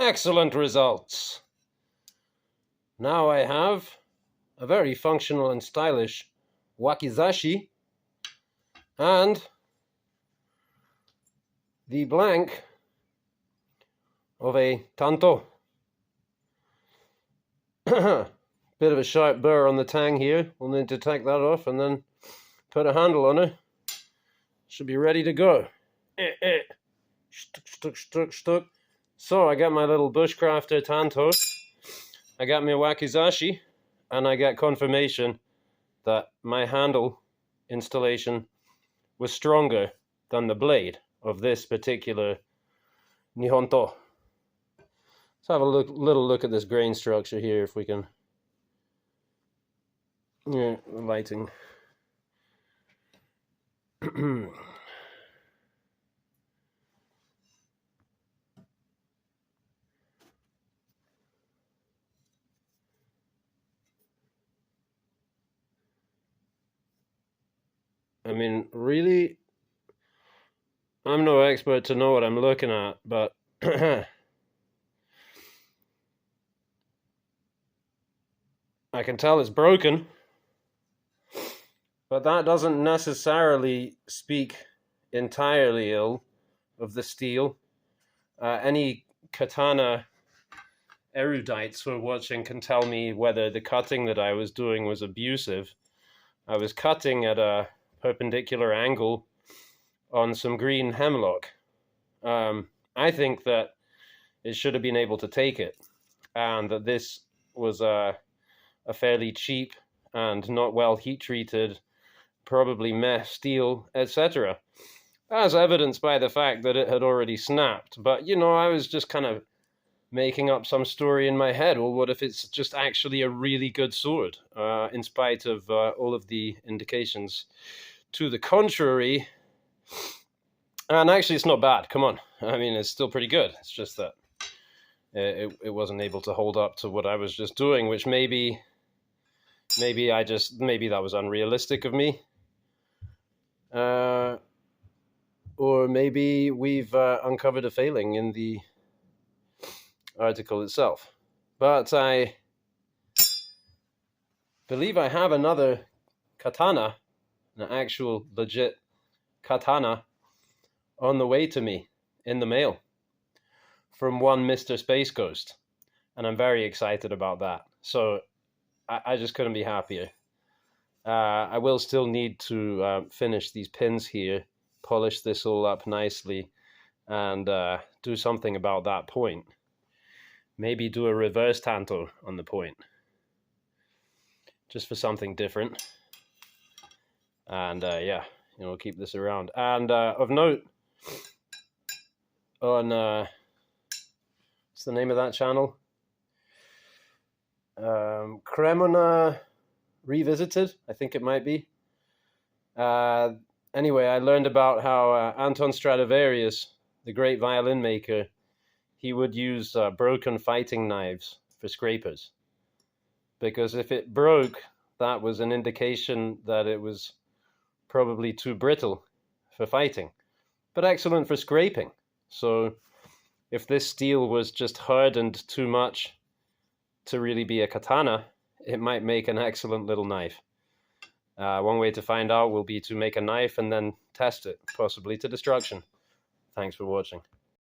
Excellent results. Now I have a very functional and stylish wakizashi and the blank of a tanto. Bit of a sharp burr on the tang here. We'll need to take that off and then put a handle on it. Should be ready to go. Stuck. So I got my little bushcrafter tanto, I got my wakizashi, and I got confirmation that my handle installation was stronger than the blade of this particular Nihonto. Let's have a little look at this grain structure here if we can. Yeah, the lighting. I mean, really, I'm no expert to know what I'm looking at, but I can tell it's broken, but that doesn't necessarily speak entirely ill of the steel. Any katana erudites who are watching can tell me whether the cutting that I was doing was abusive. I was cutting at a perpendicular angle on some green hemlock. I think that it should have been able to take it, and that this was a fairly cheap and not well heat treated, probably meh steel, etc. As evidenced by the fact that it had already snapped. But you know, I was just kind of making up some story in my head. Well, what if it's just actually a really good sword, in spite of all of the indications to the contrary? And actually, it's not bad. Come on. I mean, it's still pretty good. It's just that it wasn't able to hold up to what I was just doing, which maybe that was unrealistic of me. Or maybe we've uncovered a failing in the article itself. But I believe I have another katana, an actual legit katana, on the way to me in the mail from one Mr. Space Ghost. And I'm very excited about that. So I just couldn't be happier. I will still need to finish these pins here, polish this all up nicely, and do something about that point. Maybe do a reverse tanto on the point, just for something different. And yeah, you know, keep this around. And of note, on what's the name of that channel? Cremona Revisited, I think it might be. Anyway, I learned about how Anton Stradivarius, the great violin maker, he would use broken fighting knives for scrapers. Because if it broke, that was an indication that it was probably too brittle for fighting, but excellent for scraping. So if this steel was just hardened too much to really be a katana, it might make an excellent little knife. One way to find out will be to make a knife and then test it, possibly to destruction. Thanks for watching.